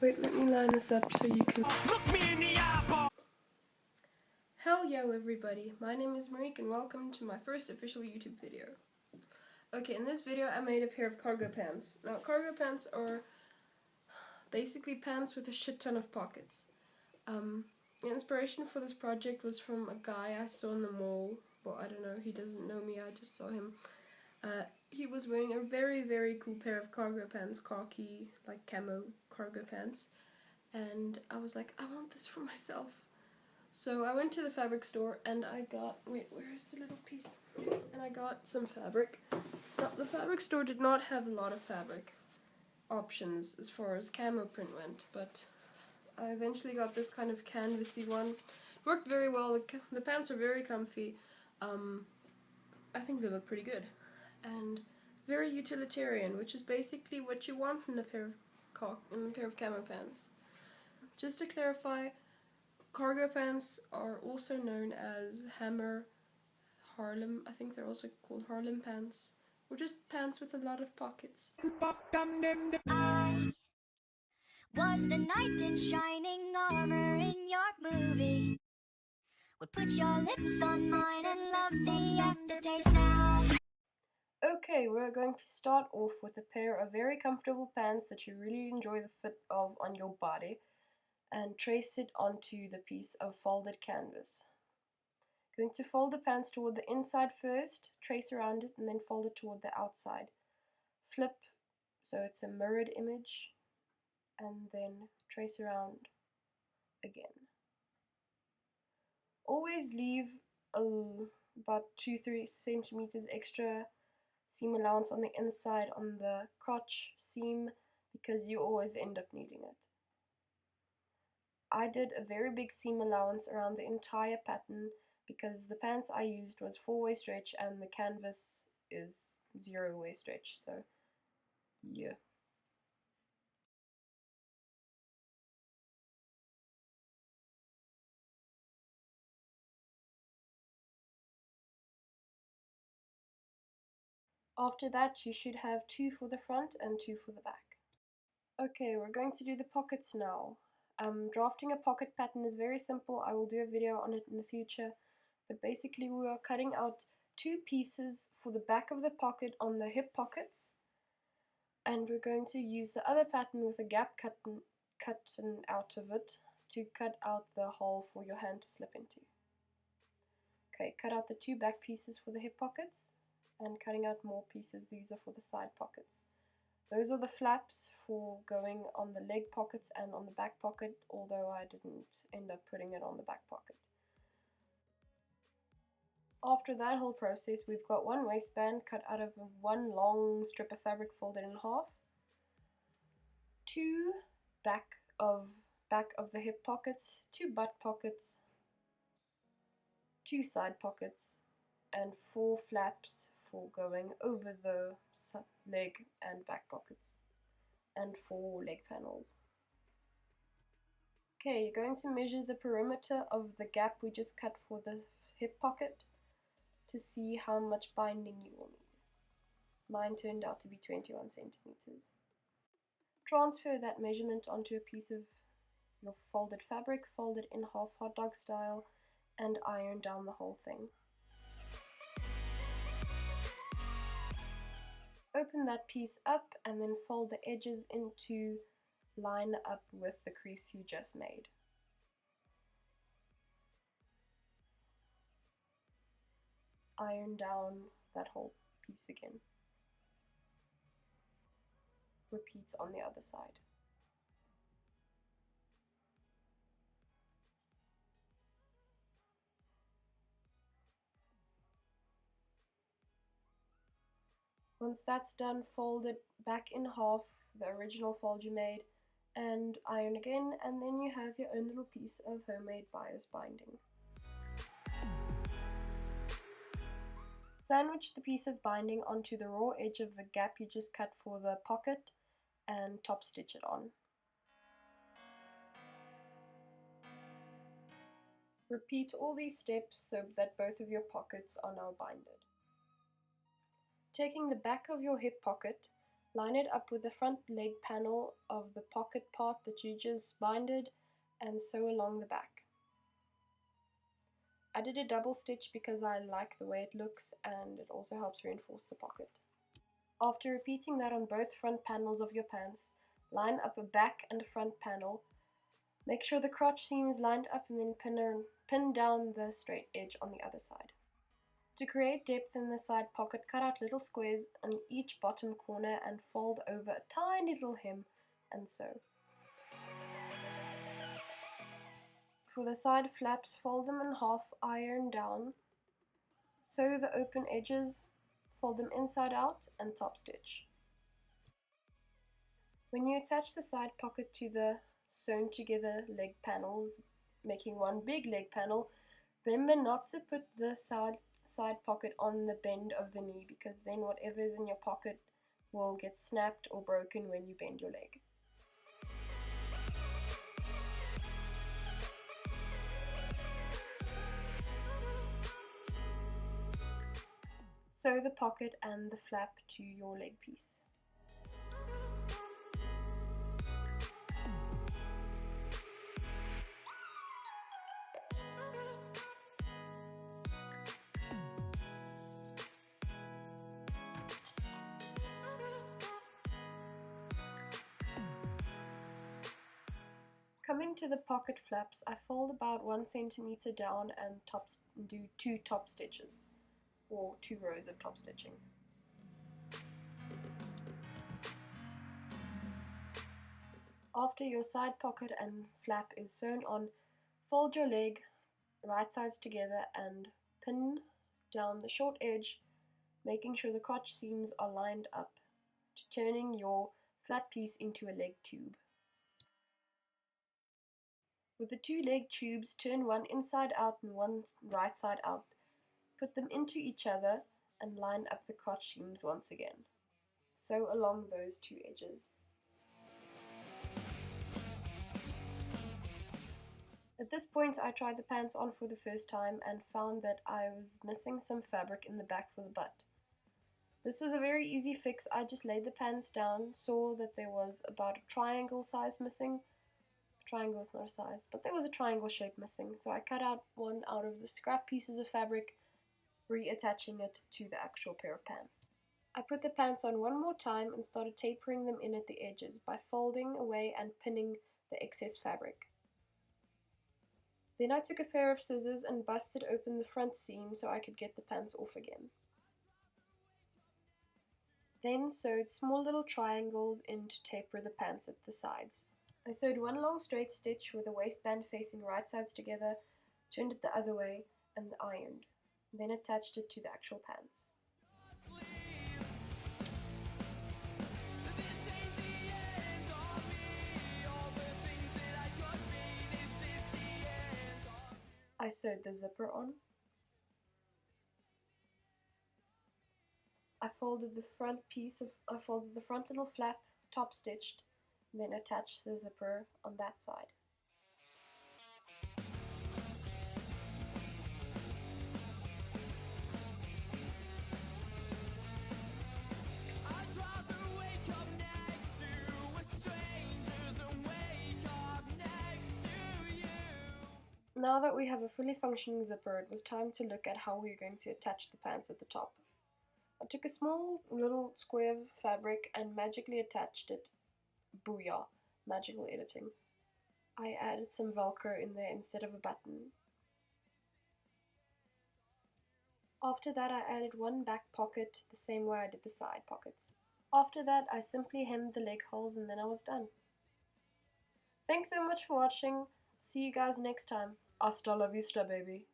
Wait, let me line this up so you can... Look me in the eyeball! Hellyo everybody, my name is Marique and welcome to my first official YouTube video. Okay, in this video I made a pair of cargo pants. Now cargo pants are basically pants with a shit ton of pockets. The inspiration for this project was from a guy I saw in the mall. Well, I don't know, he doesn't know me, I just saw him. He was wearing a very cool pair of cargo pants, khaki, like camo cargo pants. And I was like, I want this for myself. So I went to the fabric store and I got, wait, where is the little piece? And I got some fabric. Now, the fabric store did not have a lot of fabric options as far as camo print went, but I eventually got this kind of canvasy one. It worked very well, the pants are very comfy. I think they look pretty good. And very utilitarian, which is basically what you want in a pair of camo pants. Just to clarify, cargo pants are also known as Harlem, I think they're also called Harlem pants, or just pants with a lot of pockets. I was the knight in shining armor in your movie. Would put your lips on mine and love the aftertaste now. Okay, we're going to start off with a pair of very comfortable pants that you really enjoy the fit of on your body, and trace it onto the piece of folded canvas. Going to fold the pants toward the inside first, trace around it, and then fold it toward the outside. Flip so it's a mirrored image, and then trace around again. Always leave about 2-3 centimeters extra seam allowance on the inside on the crotch seam, because you always end up needing it. I did a very big seam allowance around the entire pattern because the pants I used was 4-way stretch and the canvas is 0-way stretch, so yeah. After that you should have 2 for the front and 2 for the back. Okay, we're going to do the pockets now. Drafting a pocket pattern is very simple. I will do a video on it in the future, but basically we are cutting out 2 pieces for the back of the pocket on the hip pockets, and we're going to use the other pattern with a gap cut out of it to cut out the hole for your hand to slip into. Okay, cut out the 2 back pieces for the hip pockets, and cutting out more pieces, these are for the side pockets. Those are the flaps for going on the leg pockets and on the back pocket, although I didn't end up putting it on the back pocket. After that whole process, we've got 1 waistband cut out of 1 long strip of fabric folded in half, 2 back of the hip pockets, 2 butt pockets, 2 side pockets, and 4 flaps for going over the leg and back pockets, and 4 leg panels. Okay, you're going to measure the perimeter of the gap we just cut for the hip pocket to see how much binding you will need. Mine turned out to be 21 centimeters. Transfer that measurement onto a piece of your folded fabric, fold it in half hot dog style, and iron down the whole thing. Open that piece up and then fold the edges in to line up with the crease you just made. Iron down that whole piece again. Repeat on the other side. Once that's done, fold it back in half, the original fold you made, and iron again, and then you have your own little piece of homemade bias binding. Sandwich the piece of binding onto the raw edge of the gap you just cut for the pocket and top stitch it on. Repeat all these steps so that both of your pockets are now binded. Taking the back of your hip pocket, Line it up with the front leg panel of the pocket part that you just binded and sew along the back. I did a double stitch because I like the way it looks and it also helps reinforce the pocket. After repeating that on both front panels of your pants, line up a back and a front panel. Make sure the crotch seam is lined up and then pin down the straight edge on the other side. To create depth in the side pocket, cut out little squares on each bottom corner and fold over a tiny little hem and sew. For the side flaps, fold them in half, iron down. Sew the open edges, fold them inside out and top stitch. When you attach the side pocket to the sewn together leg panels, making one big leg panel, remember not to put the side pocket on the bend of the knee, because then whatever is in your pocket will get snapped or broken when you bend your leg. Sew the pocket and the flap to your leg piece. Coming to the pocket flaps, I fold about 1 centimeter down and do 2 top stitches, or 2 rows of top stitching. After your side pocket and flap is sewn on, fold your leg right sides together and pin down the short edge, making sure the crotch seams are lined up, to turning your flat piece into a leg tube. With the 2 leg tubes, turn one inside out and one right side out. Put them into each other and line up the crotch seams once again. Sew along those 2 edges. At this point, I tried the pants on for the first time and found that I was missing some fabric in the back for the butt. This was a very easy fix. I just laid the pants down, saw that there was about a triangle size missing. Triangle is not a size, but there was a triangle shape missing, so I cut out one out of the scrap pieces of fabric, reattaching it to the actual pair of pants. I put the pants on one more time and started tapering them in at the edges by folding away and pinning the excess fabric. Then I took a pair of scissors and busted open the front seam so I could get the pants off again. Then sewed small little triangles in to taper the pants at the sides. I sewed one long straight stitch with the waistband facing right sides together, turned it the other way, and ironed. Then attached it to the actual pants. I sewed the zipper on. I folded the front little flap, top stitched, and then attached the zipper on that side. Now that we have a fully functioning zipper, it was time to look at how we are going to attach the pants at the top. I took a small little square of fabric and magically attached it. Booyah, magical editing. I added some Velcro in there instead of a button. After that, I added one back pocket the same way I did the side pockets. After that, I simply hemmed the leg holes and then I was done. Thanks so much for watching. See you guys next time. Hasta la vista, baby.